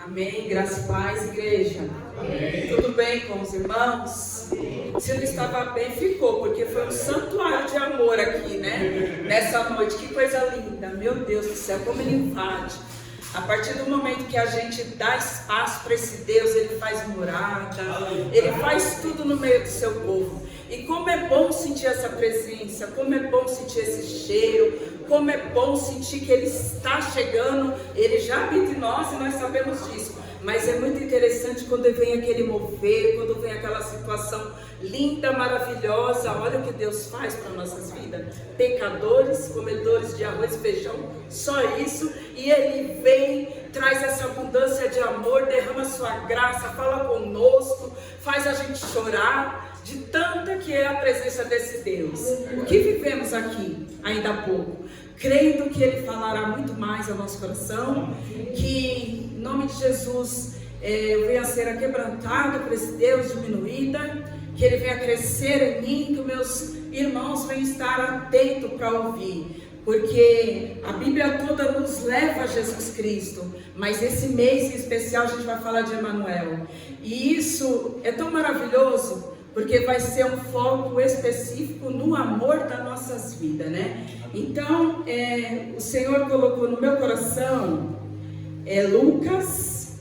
Amém, graça e paz, igreja. Amém. Tudo bem com os irmãos? Se não estava bem, ficou, porque foi um santuário de amor aqui, né? Nessa noite, que coisa linda, meu Deus do céu, como ele invade. A partir do momento que a gente dá espaço para esse Deus, ele faz morada, ele faz tudo no meio do seu povo. E como é bom sentir essa presença, como é bom sentir esse cheiro, como é bom sentir que ele está chegando, ele já habita em nós e nós sabemos disso. Mas é muito interessante quando vem aquele mover, quando vem aquela situação linda, maravilhosa. Olha o que Deus faz para nossas vidas. Pecadores, comedores de arroz e feijão, só isso. E ele vem, traz essa abundância de amor, derrama sua graça, fala conosco, faz a gente chorar. De tanta que é a presença desse Deus. O que vivemos aqui, ainda há pouco, crendo que Ele falará muito mais ao nosso coração, que em nome de Jesus eu venha a ser quebrantado por esse Deus, diminuída, que Ele venha crescer em mim, que meus irmãos venham estar atentos para ouvir. Porque a Bíblia toda nos leva a Jesus Cristo, mas esse mês em especial a gente vai falar de Emanuel. E isso é tão maravilhoso, porque vai ser um foco específico no amor das nossas vidas, né? Então, o Senhor colocou no meu coração Lucas,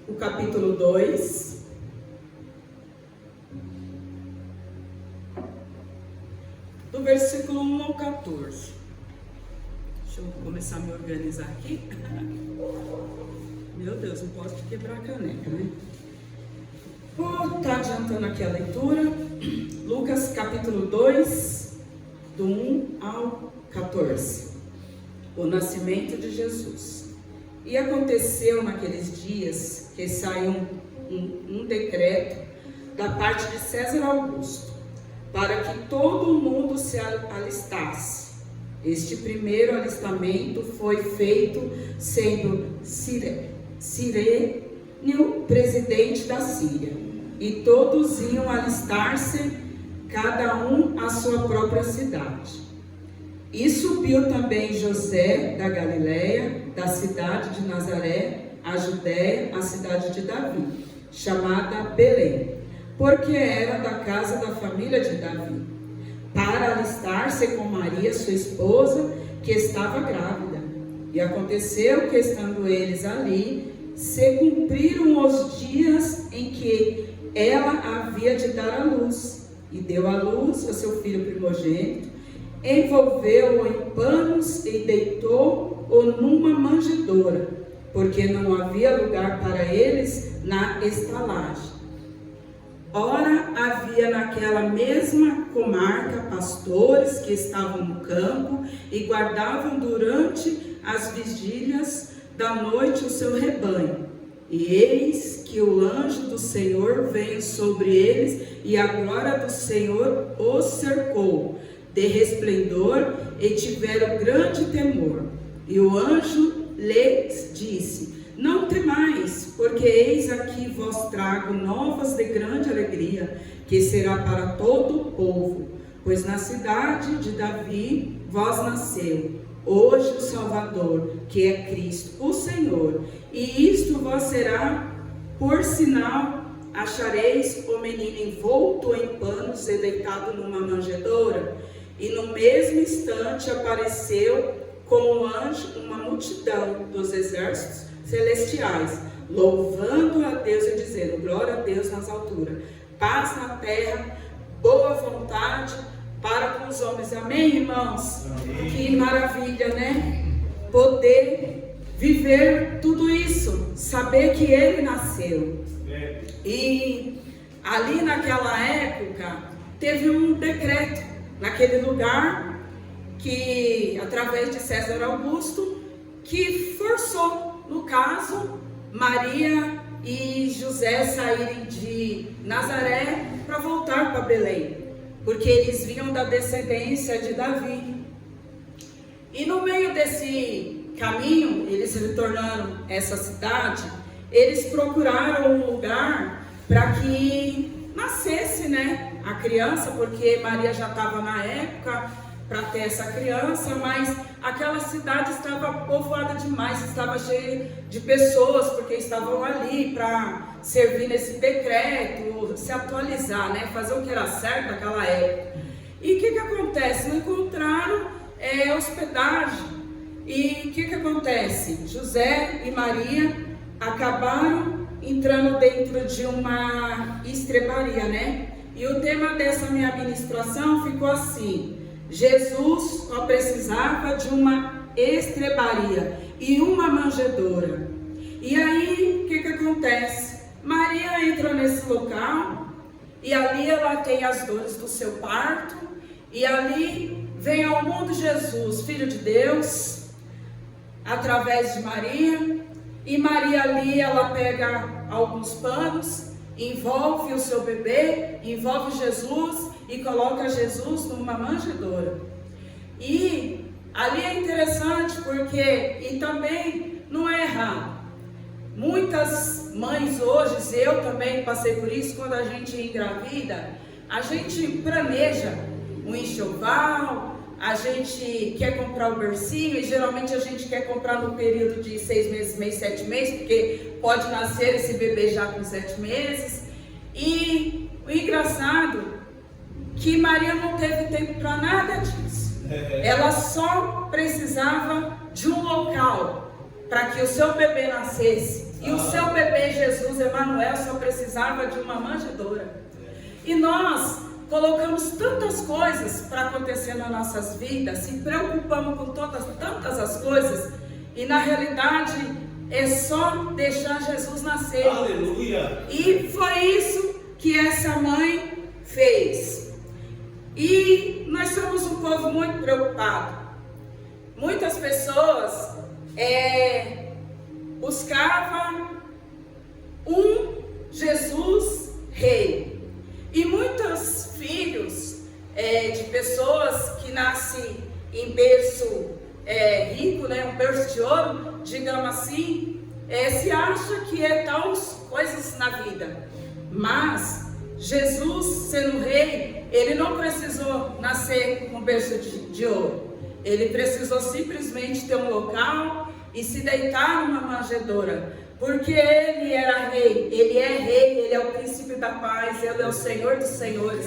o capítulo 2. Do versículo 1 ao 14. Deixa eu começar a me organizar aqui. Meu Deus, não posso quebrar a caneca, né? Vou estar adiantando aqui a leitura. Lucas capítulo 2, do 1 ao 14. O nascimento de Jesus. E aconteceu naqueles dias que saiu um decreto da parte de César Augusto, para que todo mundo se alistasse. Este primeiro alistamento foi feito sendo Cirenio presidente da Síria. E todos iam alistar-se, cada um à sua própria cidade. E subiu também José da Galileia, da cidade de Nazaré, a Judéia, a cidade de Davi, chamada Belém, porque era da casa da família de Davi, para alistar-se com Maria, sua esposa, que estava grávida. E aconteceu que, estando eles ali, se cumpriram os dias em que ela havia de dar à luz, e deu à luz a seu filho primogênito, envolveu-o em panos e deitou-o numa manjedoura, porque não havia lugar para eles na estalagem. Ora, havia naquela mesma comarca pastores que estavam no campo e guardavam durante as vigílias da noite o seu rebanho. E eis que o anjo do Senhor veio sobre eles, e a glória do Senhor os cercou de resplendor, e tiveram grande temor. E o anjo lhes disse: não temais, porque eis aqui vos trago novas de grande alegria, que será para todo o povo, pois na cidade de Davi vos nasceu hoje o Salvador, que é Cristo, o Senhor. E isto vos será por sinal: achareis o menino envolto em panos e deitado numa manjedoura. E no mesmo instante apareceu com o anjo uma multidão dos exércitos celestiais, louvando a Deus e dizendo: glória a Deus nas alturas, paz na terra, boa vontade para com os homens. Amém, irmãos? Amém. Que maravilha, né? Poder viver tudo isso, saber que ele nasceu. E ali naquela época teve um decreto naquele lugar, que através de César Augusto, que forçou, no caso, Maria e José saírem de Nazaré para voltar para Belém, porque eles vinham da descendência de Davi. E no meio desse caminho, eles retornando essa cidade, eles procuraram um lugar para que nascesse, né, a criança, porque Maria já estava na época para ter essa criança, mas aquela cidade estava povoada demais, estava cheia de pessoas, porque estavam ali para servir nesse decreto, se atualizar, né? Fazer o que era certo naquela época. E o que acontece? Não encontraram hospedagem. E o que acontece? José e Maria acabaram entrando dentro de uma estrebaria, né? E o tema dessa minha ministração ficou assim: Jesus só precisava de uma estrebaria e uma manjedoura. E aí, o que acontece? Maria entra nesse local e ali ela tem as dores do seu parto, e ali vem ao mundo Jesus, Filho de Deus, através de Maria. E Maria ali, ela pega alguns panos, envolve o seu bebê, envolve Jesus e coloca Jesus numa manjedoura. E ali é interessante porque, e também não é errado, muitas mães hoje, eu também passei por isso, quando a gente engravida, a gente planeja um enxoval, a gente quer comprar o bercinho, e geralmente a gente quer comprar no período de 6 meses, mês, 7 meses, porque pode nascer esse bebê já com 7 meses. E o engraçado que Maria não teve tempo para nada disso. Ela só precisava de um local para que o seu bebê nascesse. E o seu bebê Jesus, Emanuel, só precisava de uma manjedoura. E nós colocamos tantas coisas para acontecer nas nossas vidas, se preocupamos com tantas as coisas, e na realidade é só deixar Jesus nascer. Aleluia! E foi isso que essa mãe fez. E nós somos um povo muito preocupado. Muitas pessoas buscavam um Jesus rei. E muitos filhos de pessoas que nascem em berço rico, né, um berço de ouro, digamos assim, se acha que é tal coisas na vida. Mas Jesus, sendo rei, ele não precisou nascer com um berço de ouro. Ele precisou simplesmente ter um local e se deitar numa manjedoura. Porque ele era rei, ele é rei, ele é o príncipe da paz, ele é o Senhor dos senhores.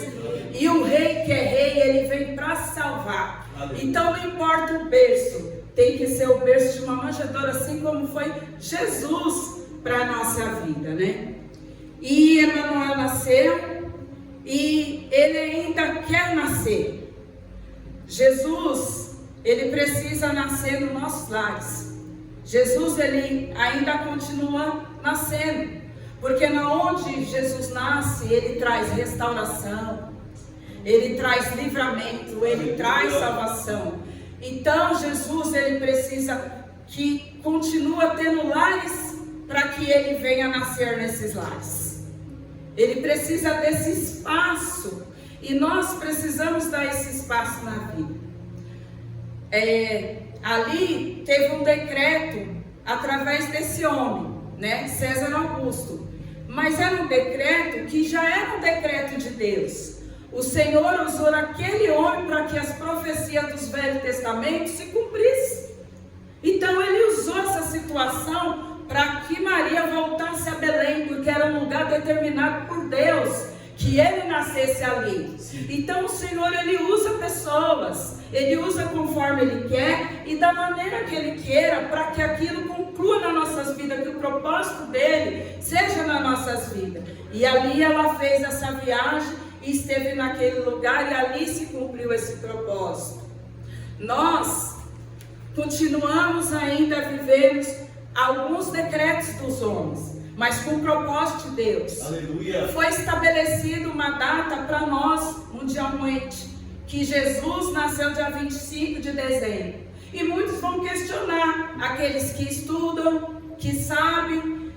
E o rei que é rei, ele vem para salvar. Então não importa o berço, tem que ser o berço de uma manjedoura, assim como foi Jesus para a nossa vida, né? E Emanuel nasceu e ele ainda quer nascer. Jesus, ele precisa nascer nos nossos lares. Jesus, ele ainda continua nascendo, porque na onde Jesus nasce, ele traz restauração, ele traz livramento, ele traz salvação. Então Jesus, ele precisa que continue tendo lares para que ele venha nascer nesses lares. Ele precisa desse espaço e nós precisamos dar esse espaço na vida. Ali teve um decreto através desse homem, né, César Augusto, mas era um decreto que já era um decreto de Deus. O Senhor usou aquele homem para que as profecias dos Velhos Testamentos se cumprissem. Então ele usou essa situação para que Maria voltasse a Belém, porque era um lugar determinado por Deus que ele nascesse ali. Então o Senhor, ele usa pessoas, ele usa conforme ele quer e da maneira que ele queira, para que aquilo conclua nas nossas vidas, que o propósito dele seja nas nossas vidas. E ali ela fez essa viagem e esteve naquele lugar, e ali se cumpriu esse propósito. Nós continuamos ainda a viver alguns decretos dos homens, mas com o propósito de Deus. Aleluia. Foi estabelecida uma data para nós, mundialmente, que Jesus nasceu dia 25 de dezembro. E muitos vão questionar, aqueles que estudam, que sabem,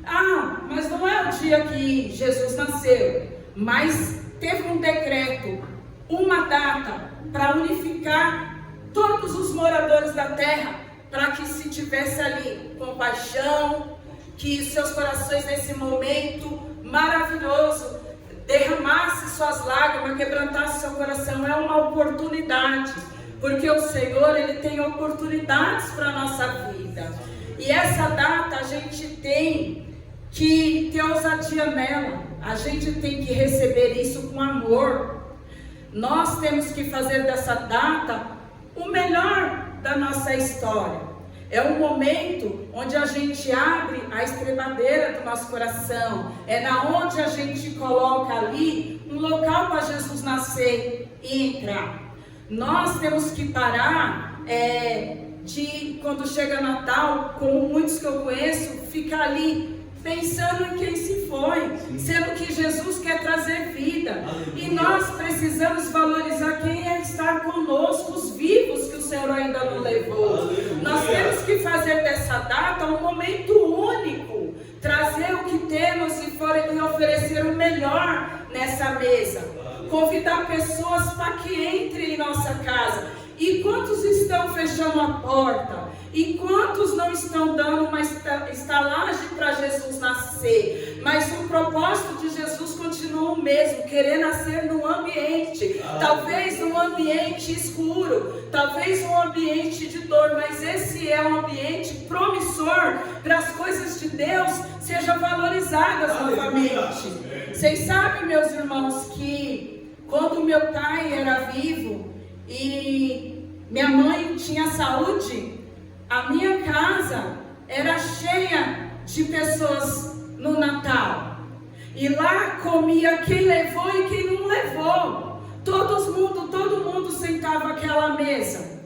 mas não é o dia que Jesus nasceu. Mas teve um decreto, uma data, para unificar todos os moradores da terra, para que se tivesse ali compaixão, que seus corações nesse momento maravilhoso derramasse suas lágrimas, quebrantasse seu coração. É uma oportunidade porque o Senhor, Ele tem oportunidades para a nossa vida. E essa data a gente tem que ter ousadia nela. A gente tem que receber isso com amor. Nós temos que fazer dessa data o melhor da nossa história. É um momento onde a gente abre a estrebadeira do nosso coração. É na onde a gente coloca ali um local para Jesus nascer e entrar. Nós temos que parar de, quando chega Natal, como muitos que eu conheço, ficar ali pensando em quem se foi, sendo que Jesus quer trazer vida. E nós precisamos valorizar quem é estar conosco, os vivos que o Senhor ainda não levou. Nós temos que fazer dessa data um momento único, trazer o que temos e oferecer o melhor nessa mesa, convidar pessoas para que entrem em nossa casa. E quantos estão fechando a porta? E quantos não estão dando uma estalagem para Jesus nascer? Mas o propósito de Jesus continua o mesmo, querer nascer num ambiente, talvez num ambiente escuro, talvez num ambiente de dor, mas esse é um ambiente promissor para as coisas de Deus sejam valorizadas novamente. Vocês sabem, meus irmãos, que quando meu pai era vivo e minha mãe tinha saúde, a minha casa era cheia de pessoas no Natal. E lá comia quem levou e quem não levou. Todo mundo sentava àquela mesa.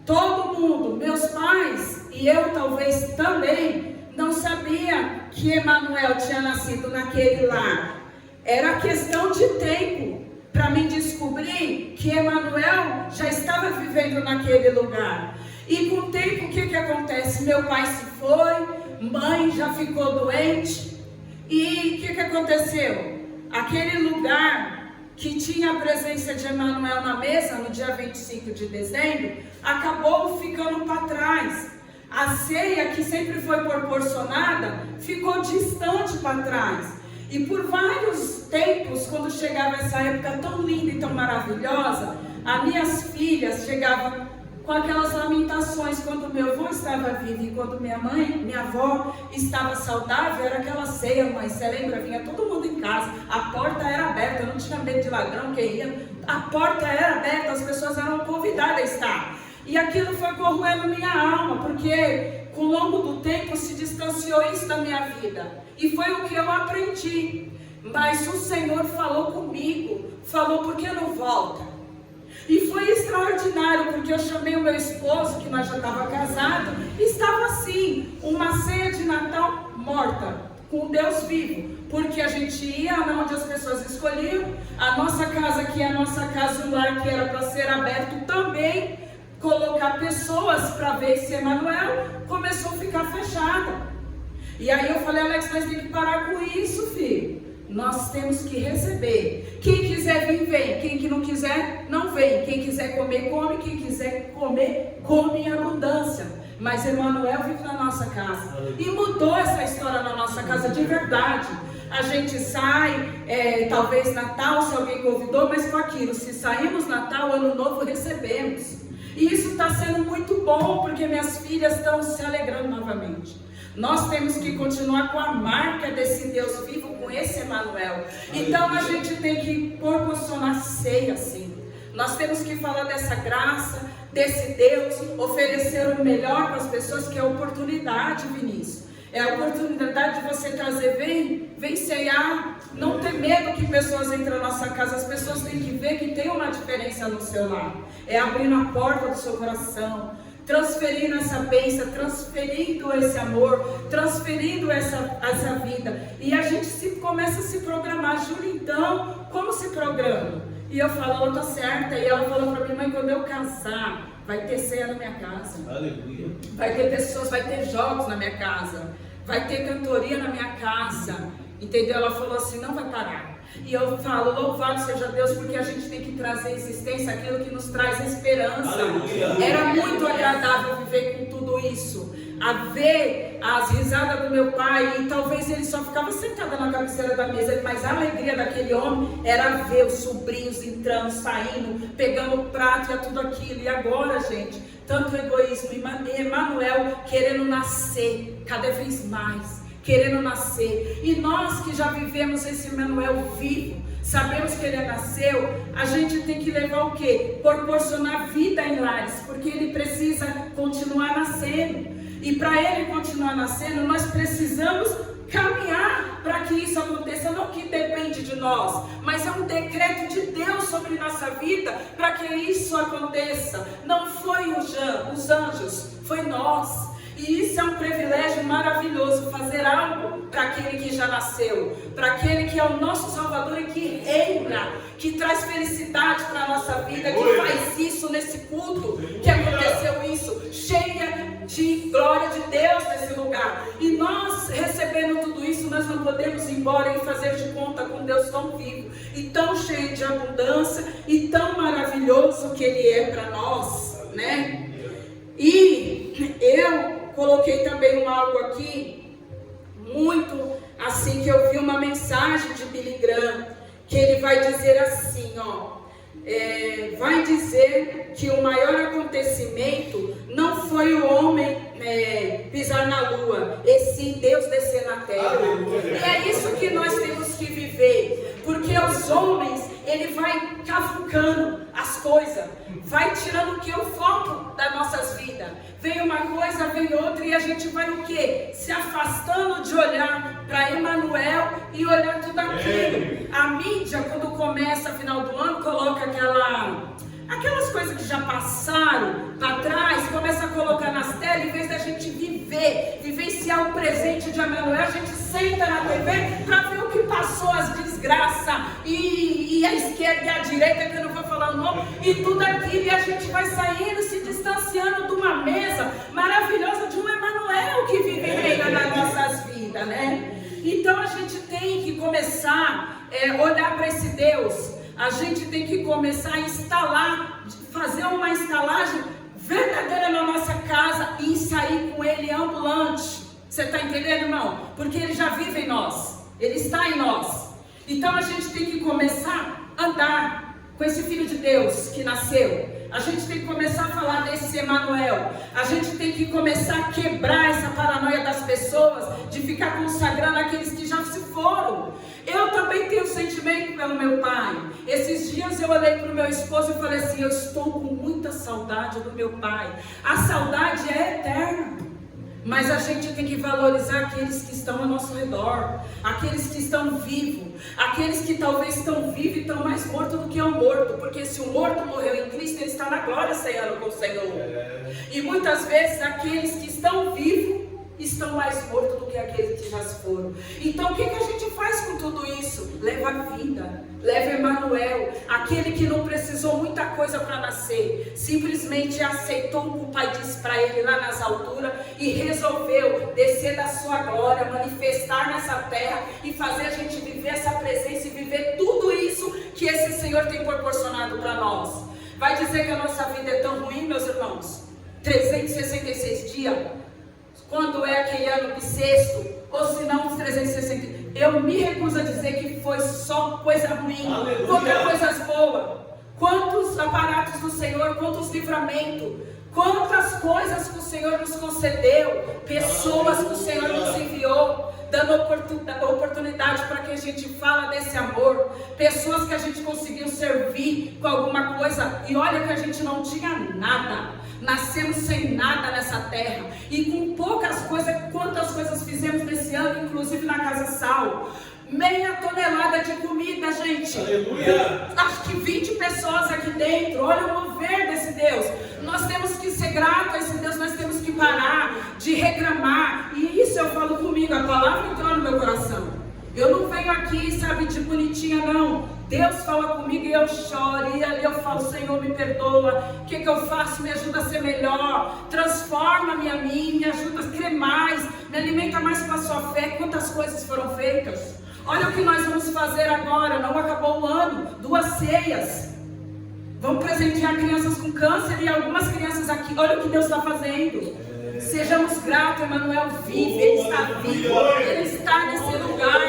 Todo mundo, meus pais e eu talvez também, não sabia que Emanuel tinha nascido naquele lar. Era questão de tempo para mim descobrir que Emanuel já estava vivendo naquele lugar. E com o tempo, o que acontece? Meu pai se foi, mãe já ficou doente. E o que aconteceu? Aquele lugar que tinha a presença de Emanuel na mesa, no dia 25 de dezembro, acabou ficando para trás. A ceia, que sempre foi proporcionada, ficou distante para trás. E por vários tempos, quando chegava essa época tão linda e tão maravilhosa, as minhas filhas chegavam com aquelas lamentações, quando meu avô estava vivo e quando minha avó estava saudável, era aquela ceia, mãe, você lembra? Vinha todo mundo em casa, a porta era aberta, não tinha medo de ladrão que ia, a porta era aberta, as pessoas eram convidadas a estar. E aquilo foi corroendo minha alma, porque com o longo do tempo se distanciou isso da minha vida. E foi o que eu aprendi. Mas o Senhor falou comigo, falou, por que não volta? E foi extraordinário, porque eu chamei o meu esposo, que nós já estávamos casados, e estava assim, uma ceia de Natal morta, com Deus vivo, porque a gente ia onde as pessoas escolhiam, a nossa casa, que é a nossa casa, o lar que era para ser aberto também, colocar pessoas para ver se Emanuel começou a ficar fechada. E aí eu falei, Alex, nós temos que parar com isso, filho. Nós temos que receber. Quem quiser vir, vem. Quem que não quiser, não vem. Quem quiser comer, come. Quem quiser comer, come em abundância. Mas Emanuel vive na nossa casa. E mudou essa história na nossa casa de verdade. A gente sai, talvez Natal, se alguém convidou, mas com aquilo. Se saímos Natal, Ano Novo, recebemos. E isso está sendo muito bom, porque minhas filhas estão se alegrando novamente. Nós temos que continuar com a marca desse Deus vivo, com esse Emanuel. Então a gente tem que proporcionar ceia assim. Nós temos que falar dessa graça, desse Deus, oferecer o melhor para as pessoas, que é a oportunidade, Vinícius. É a oportunidade de você trazer, vem ceiar, não ter medo que pessoas entrem na nossa casa. As pessoas têm que ver que tem uma diferença no seu lar. É abrindo a porta do seu coração, transferindo essa bênção, transferindo esse amor, transferindo essa vida. E a gente começa a se programar. Júlia, então, como se programa? E eu falo, ela está certa. E ela falou para mim, mãe, quando eu casar, vai ter ceia na minha casa. Aleluia. Vai ter pessoas, vai ter jogos na minha casa. Vai ter cantoria na minha casa. Entendeu? Ela falou assim, não vai parar. E eu falo, louvado seja Deus, porque a gente tem que trazer à existência aquilo que nos traz esperança. Aleluia. Era muito agradável viver com tudo isso. a ver as risadas do meu pai, e talvez ele só ficava sentado na cabeceira da mesa, mas a alegria daquele homem era ver os sobrinhos entrando, saindo, pegando o prato e tudo aquilo. E agora, gente, tanto egoísmo, e Emanuel querendo nascer cada vez mais, querendo nascer. E nós que já vivemos esse Emanuel vivo, sabemos que ele nasceu, a gente tem que levar o quê? Proporcionar vida em lares, porque ele precisa continuar nascendo. E para ele continuar nascendo, nós precisamos caminhar para que isso aconteça. Não que depende de nós, mas é um decreto de Deus sobre nossa vida para que isso aconteça. Não foi os anjos, foi nós. E isso é um privilégio maravilhoso, fazer algo para aquele que já nasceu, para aquele que é o nosso Salvador e que reina, que traz felicidade para a nossa vida, que faz isso nesse culto, que aconteceu isso, cheia de glória de Deus nesse lugar. E nós, recebendo tudo isso, nós não podemos ir embora e fazer de conta com Deus tão vivo, e tão cheio de abundância, e tão maravilhoso que Ele é para nós, né? E eu coloquei também algo aqui, muito assim, que eu vi uma mensagem de Billy Graham, que ele vai dizer assim, vai dizer que o maior acontecimento não foi o homem pisar na lua, e sim Deus descer na terra. E é isso que nós temos que viver, porque os homens, ele vai cavucando as coisas, vai tirando o que? O foco das nossas vidas. Vem uma coisa, vem outra, e a gente vai o quê? Se afastando de olhar para Emanuel e olhar tudo aquilo. A mídia, quando começa final do ano, coloca aquelas coisas que já passaram para trás, começa a colocar nas telas, em vez da gente vivenciar o presente de Emanuel, a gente senta na TV para ver o que passou, as desgraças, e a esquerda e a direita, que eu não vou falar o nome, e tudo aquilo, e a gente vai saindo, se distanciando de uma mesa maravilhosa de um Emanuel que vive e reina nas nossas vidas, né? Então a gente tem que começar a olhar para esse Deus. A gente tem que começar a instalar, fazer uma estalagem verdadeira na nossa casa e sair com ele ambulante. Você está entendendo, irmão? Porque ele já vive em nós, ele está em nós. Então a gente tem que começar a andar com esse Filho de Deus que nasceu. A gente tem que começar a falar desse Emanuel. A gente tem que começar a quebrar essa paranoia das pessoas de ficar consagrando aqueles que já se foram. Eu também tenho sentimento pelo meu pai. Esses dias eu olhei para o meu esposo e falei assim: eu estou com muita saudade do meu pai. A saudade é eterna. Mas a gente tem que valorizar aqueles que estão ao nosso redor, aqueles que estão vivos, aqueles que talvez estão vivos e estão mais mortos do que o morto, porque se o morto morreu em Cristo, ele está na glória ceando com o Senhor. E muitas vezes aqueles que estão vivos estão mais mortos do que aqueles que já se foram. Então o que a gente faz com tudo isso? Leva a vida, leva Emanuel, aquele que não precisou muita coisa para nascer, simplesmente aceitou o que o Pai disse para ele lá nas alturas e resolveu descer da sua glória, manifestar nessa terra e fazer a gente viver essa presença e viver tudo isso que esse Senhor tem proporcionado para nós. Vai dizer que a nossa vida é tão ruim, meus irmãos? 366 dias, quando é aquele ano bissexto, ou se não os 360, eu me recuso a dizer que foi só coisa ruim, quantas coisas boas, quantos aparatos do Senhor, quantos livramentos, quantas coisas que o Senhor nos concedeu, pessoas que o Senhor nos enviou, dando oportunidade para que a gente fala desse amor, pessoas que a gente conseguiu servir com alguma coisa, e olha que a gente não tinha nada. Nascemos sem nada nessa terra, e com poucas coisas, quantas coisas fizemos nesse ano, inclusive na Casa Sal, 1/2 tonelada de comida, gente. Aleluia. Acho que 20 pessoas aqui dentro. Olha o mover desse Deus. Nós temos que ser gratos a esse Deus, nós temos que parar de reclamar, e isso eu falo comigo, a palavra entrou no meu coração. Eu não venho aqui, sabe, de bonitinha, não. Deus fala comigo e eu choro, e ali eu falo: Senhor, me perdoa, o que eu faço? Me ajuda a ser melhor, transforma-me a mim, me ajuda a crer mais, me alimenta mais com a sua fé. Quantas coisas foram feitas? Olha o que nós vamos fazer agora, não acabou o ano, 2 ceias. Vamos presentear crianças com câncer, e algumas crianças aqui, olha o que Deus está fazendo. Sejamos gratos, Emmanuel vive, Ele está vivo, Ele está nesse lugar.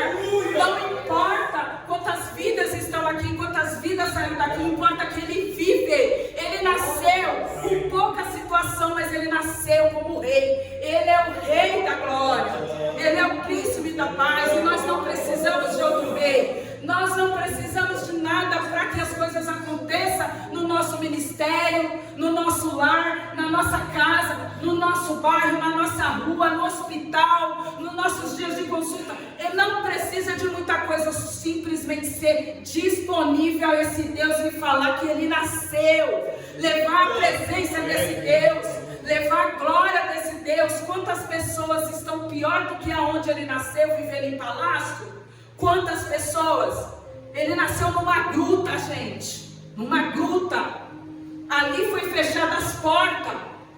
Não importa quantas vidas estão aqui, quantas vidas saíram daqui, importa que Ele vive. Ele nasceu com pouca situação, mas Ele nasceu como rei. Ele é o rei da glória, Ele é o príncipe da paz, e nós não precisamos de outro rei. Nós não precisamos de nada para que as coisas aconteçam no nosso ministério, no nosso lar, na nossa casa, no nosso bairro, na nossa rua, no hospital, nos nossos dias de consulta. Ele não precisa de muita coisa, simplesmente ser disponível a esse Deus e falar que Ele nasceu, levar a presença desse Deus, levar a glória desse Deus. Quantas pessoas estão pior do que aonde Ele nasceu, vivendo em palácio? Quantas pessoas? Ele nasceu numa gruta, gente, numa gruta. Ali foi fechada as portas,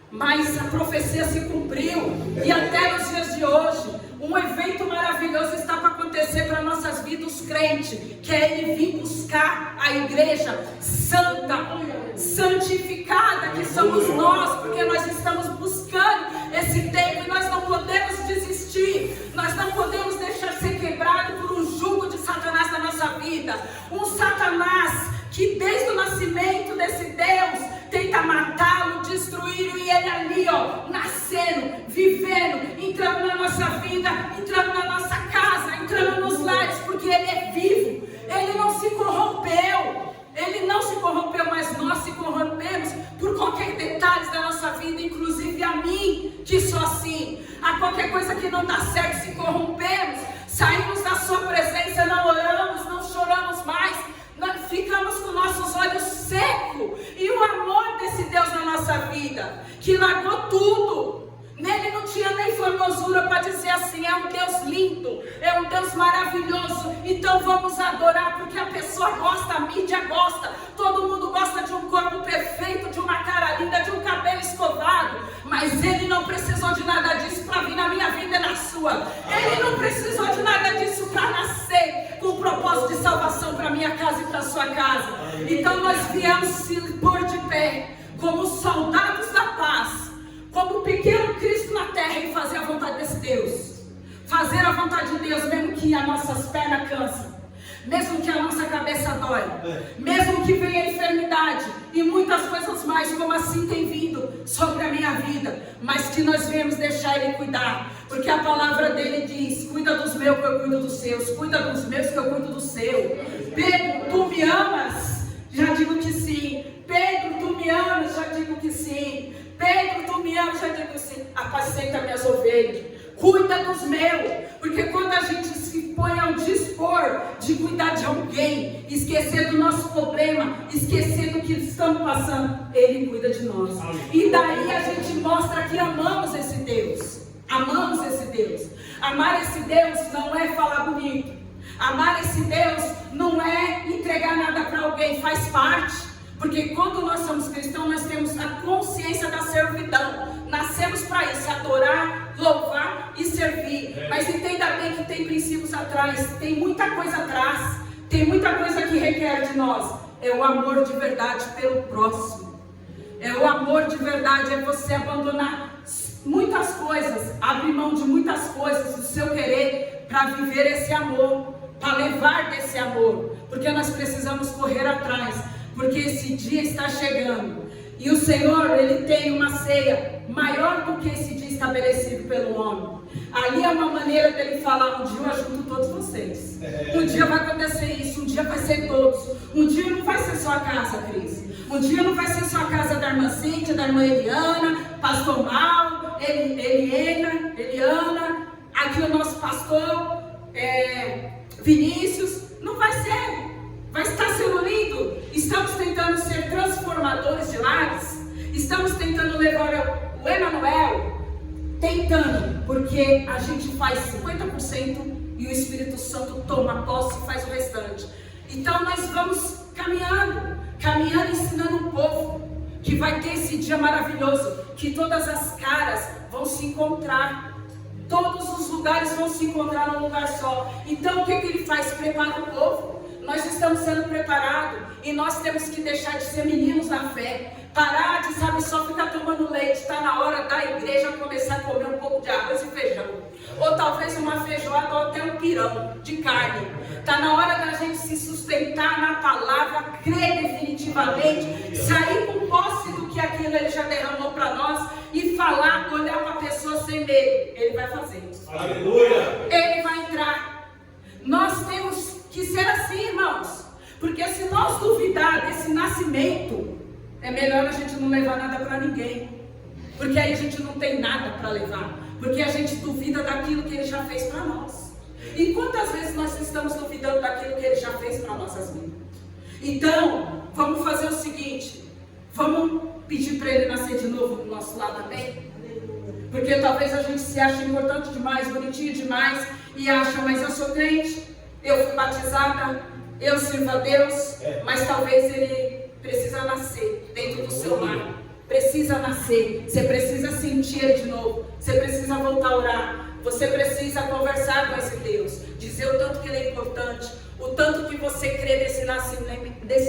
mas a profecia se cumpriu. E até nos dias de hoje, um evento maravilhoso está para acontecer para nossas vidas, crentes, que é Ele vir buscar a igreja santa, santificada, que somos nós, porque nós estamos buscando esse tempo e nós não podemos desistir, nós não podemos deixar ser quebrado por um jugo de Satanás na nossa vida. Um Satanás que desde o nascimento desse Deus tenta matá-lo, destruí-lo, e ele ali, ó, nascendo, vivendo, entrando na nossa vida, entrando na nossa casa, entrando nos lares, porque Ele é vivo. Ele não se corrompeu. Ele não se corrompeu, mas nós se corrompemos por qualquer detalhe da nossa vida, inclusive a mim, que sou assim. A qualquer coisa que não dá certo, se corrompemos, saímos da sua presença, não oramos, não choramos mais, nós ficamos com nossos olhos secos. E o amor desse Deus na nossa vida, que largou tudo, nele não tinha nem formosura para dizer assim: é um Deus lindo, é um Deus maravilhoso, então vamos adorar, porque a pessoa gosta, a mídia gosta, todo mundo gosta de um corpo perfeito, de uma cara linda, de um cabelo escovado, mas Ele não precisou de nada disso para vir na minha vida e na sua. Ele não precisou de nada disso para nascer com o propósito de salvação para minha casa e para a sua casa. Então nós viemos se pôr de pé como soldados da paz, como um pequeno Cristo na terra, e fazer a vontade desse Deus. Fazer a vontade de Deus, mesmo que as nossas pernas cansam, mesmo que a nossa cabeça dói, mesmo que venha a enfermidade e muitas coisas mais, como assim tem vindo sobre a minha vida, mas que nós venhamos deixar Ele cuidar, porque a palavra dele diz: cuida dos meus que eu cuido dos seus, cuida dos meus que eu cuido do seu. Pedro, tu me amas? Já digo que sim. Pedro, tu me amas? Já digo que sim. Pedro, tu me amas? Já digo sim. Apacenta minhas ovelhas, cuida dos meus, porque quando a gente se põe ao dispor de cuidar de alguém, esquecer do nosso problema, esquecer do que estamos passando, Ele cuida de nós. E daí a gente mostra que amamos esse Deus. Amamos esse Deus. Amar esse Deus não é falar bonito. Amar esse Deus não é entregar nada para alguém, faz parte. Porque quando nós somos cristãos, nós temos a consciência da servidão. Nascemos para isso, adorar, louvar e servir. Mas entenda bem que tem princípios atrás, tem muita coisa atrás, tem muita coisa que requer de nós. É o amor de verdade pelo próximo. É o amor de verdade, é você abandonar muitas coisas, abrir mão de muitas coisas do seu querer para viver esse amor, para levar desse amor. Porque nós precisamos correr atrás. Porque esse dia está chegando. E o Senhor, Ele tem uma ceia maior do que esse dia estabelecido pelo homem. Ali é uma maneira dele falar: um dia eu ajunto todos vocês. Um dia vai acontecer isso, um dia vai ser todos. Um dia não vai ser só a casa, Cris. Um dia não vai ser só a casa da irmã Cíntia, da irmã Eliana, pastor Mal, Eliana, aqui o nosso pastor Vinícius. Não vai ser. Vai estar sendo lindo. Estamos tentando ser transformadores de lares. Estamos tentando levar o Emmanuel. Tentando, porque a gente faz 50% e o Espírito Santo toma posse e faz o restante. Então nós vamos caminhando, ensinando o povo que vai ter esse dia maravilhoso, que todas as caras vão se encontrar. Todos os lugares vão se encontrar num lugar só. Então o que ele faz? Prepara o povo. nós estamos sendo preparados e nós temos que deixar de ser meninos na fé. Parar de, sabe, só ficar tomando leite. Está na hora da igreja começar a comer um pouco de arroz e feijão. Ou talvez uma feijoada ou até um pirão de carne. Está na hora da gente se sustentar na palavra, crer definitivamente, sair com posse do que aquilo ele já derramou para nós e falar, olhar para a pessoa sem medo. Ele vai fazer isso. Aleluia! Ele vai entrar. Nós temos que ser assim, irmãos. Porque se nós duvidar desse nascimento, é melhor a gente não levar nada para ninguém. Porque aí a gente não tem nada para levar. Porque a gente duvida daquilo que ele já fez para nós. E quantas vezes nós estamos duvidando daquilo que ele já fez para nossas vidas? Então, vamos fazer o seguinte. Vamos pedir para ele nascer de novo do nosso lado também? Porque talvez a gente se ache importante demais, bonitinho demais, e acha, mas eu sou crente, eu fui batizada, eu sirvo a Deus, mas talvez ele precisa nascer dentro do seu lar. Precisa nascer. Você precisa sentir ele de novo. Você precisa voltar a orar. Você precisa conversar com esse Deus. Dizer o tanto que ele é importante. O tanto que você crê desse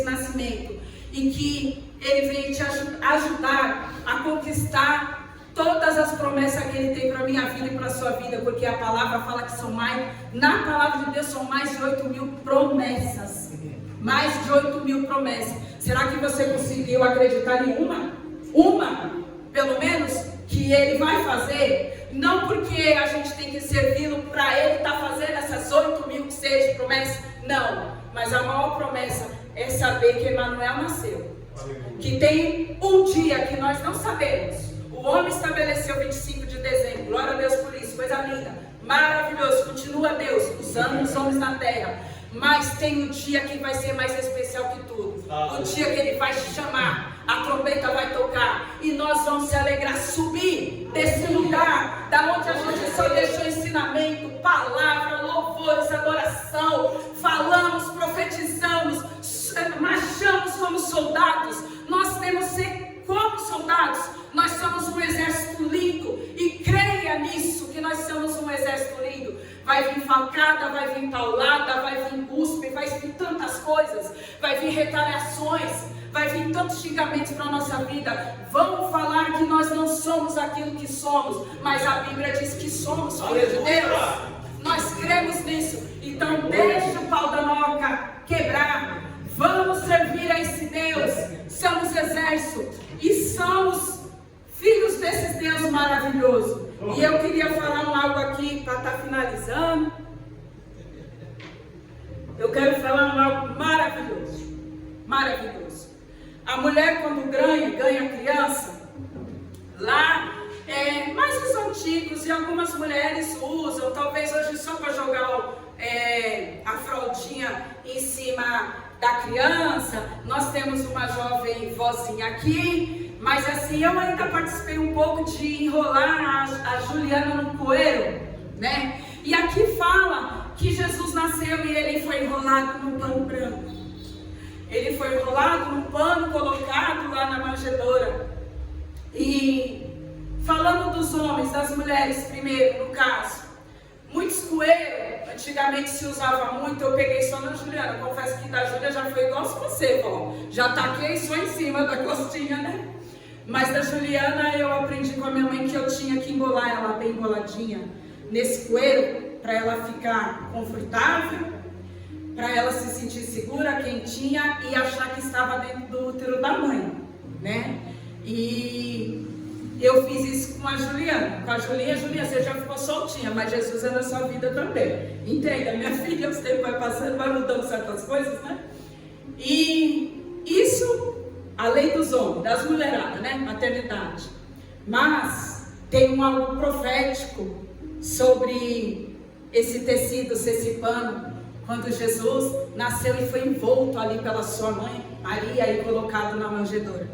nascimento. E que ele vem te ajudar a conquistar todas as promessas que ele tem para a minha vida e para a sua vida. Porque a palavra fala que são mais, na palavra de Deus são mais de 8.000 promessas. Mais de 8.000 promessas. Será que você conseguiu acreditar em uma? Uma, pelo menos, que ele vai fazer? Não porque a gente tem que servi-lo para ele estar fazendo essas 8.000 que sejam promessas. Não, mas a maior promessa é saber que Emanuel nasceu. Que tem um dia que nós não sabemos. O homem estabeleceu 25 de dezembro. Glória a Deus por isso, coisa linda. Maravilhoso, continua Deus usando os homens na terra. Mas tem um dia que vai ser mais especial que tudo. O dia que ele vai chamar, a trombeta vai tocar e nós vamos se alegrar, subir desse lugar da onde a gente só deixou ensinamento, palavra, louvores, adoração, falamos, profetizamos, marchamos como soldados. Nós temos que ser como soldados. Nós somos um exército lindo e creia nisso, que nós somos um exército lindo. Vai vir facada, vai vir paulada, vai vir cuspe, vai vir tantas coisas, vai vir retaliações, vai vir tantos xingamentos para a nossa vida. Vamos falar que nós não somos aquilo que somos, mas a Bíblia diz que somos filhos de Deus. Nós cremos nisso. Então deixa o pau da noca quebrar. Vamos servir a esse Deus. Somos exército e somos filhos desse Deus maravilhoso. E eu queria falar algo aqui para estar finalizando. Eu quero falar algo maravilhoso. Maravilhoso. A mulher quando ganha criança, lá, mais os antigos e algumas mulheres usam, talvez hoje só para jogar a fraldinha em cima da criança. Nós temos uma jovem vozinha aqui. Mas assim, eu ainda participei um pouco de enrolar a Juliana no coeiro, né? E aqui fala que Jesus nasceu e ele foi enrolado num pano branco. Ele foi enrolado num pano colocado lá na manjedoura. E falando dos homens, das mulheres primeiro, no caso. Muitos coeiros, antigamente se usava muito, eu peguei só na Juliana. Confesso que da Júlia já foi igual você, ó. Já taquei só em cima da costinha, né? Mas da Juliana eu aprendi com a minha mãe que eu tinha que embolar ela bem emboladinha nesse coeiro, para ela ficar confortável, para ela se sentir segura, quentinha e achar que estava dentro do útero da mãe, né? E eu fiz isso com a Juliana. Com a Julinha, você já ficou soltinha, mas Jesus é na sua vida também. Entenda, minha filha, os tempos vai passando, vai mudando certas coisas, né? E isso... além dos homens, das mulheradas, né? Maternidade. Mas tem algo profético sobre esse tecido, esse pano, quando Jesus nasceu e foi envolto ali pela sua mãe, Maria, e colocado na manjedoura.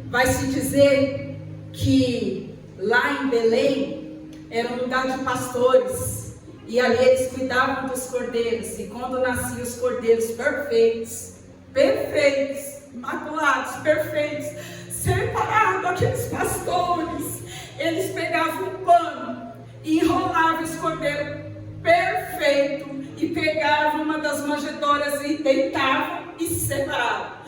Vai se dizer que lá em Belém era um lugar de pastores, e ali eles cuidavam dos cordeiros, e quando nasciam os cordeiros perfeitos, imaculados, perfeitos, separados, aqueles pastores, eles pegavam um pano e enrolavam esse cordeiro perfeito e pegavam uma das das manjedouras e deitava e se separava.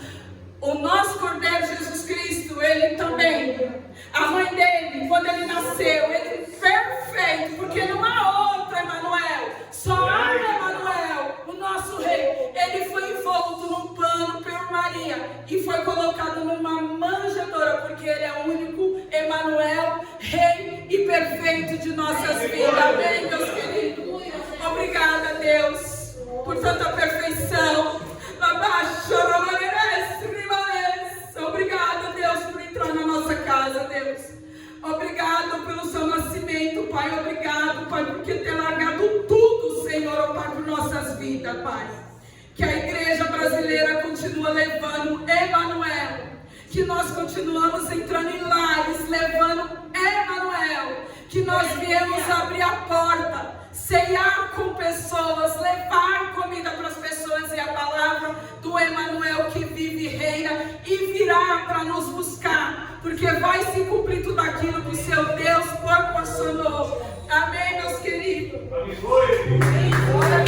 O nosso Cordeiro Jesus Cristo, ele também, a mãe dele, quando ele nasceu, ele perfeito, porque não há outro Emanuel, só há Emanuel, o nosso rei. Ele foi envolto num pano por Maria e foi colocado numa manjedoura, porque ele é o único Emanuel, rei e perfeito de nossas vidas. Amém, meus queridos? Obrigada, Deus, por tanta perfeição. Obrigada, Deus, por entrar na nossa casa, Deus. Obrigado pelo seu nascimento, Pai. Obrigado, Pai, porque ter largado tudo, Senhor, oh, Pai, por nossas vidas, Pai. Que a igreja brasileira continua levando Emanuel. Que nós continuamos entrando em lares, levando Emanuel. Que nós viemos abrir a porta, ceiar com pessoas, levar comida para as pessoas e a palavra do Emanuel que vive e reina e virá para nos buscar, porque vai se cumprir tudo aquilo que o seu Deus proporcionou. Amém, meus queridos? Amém.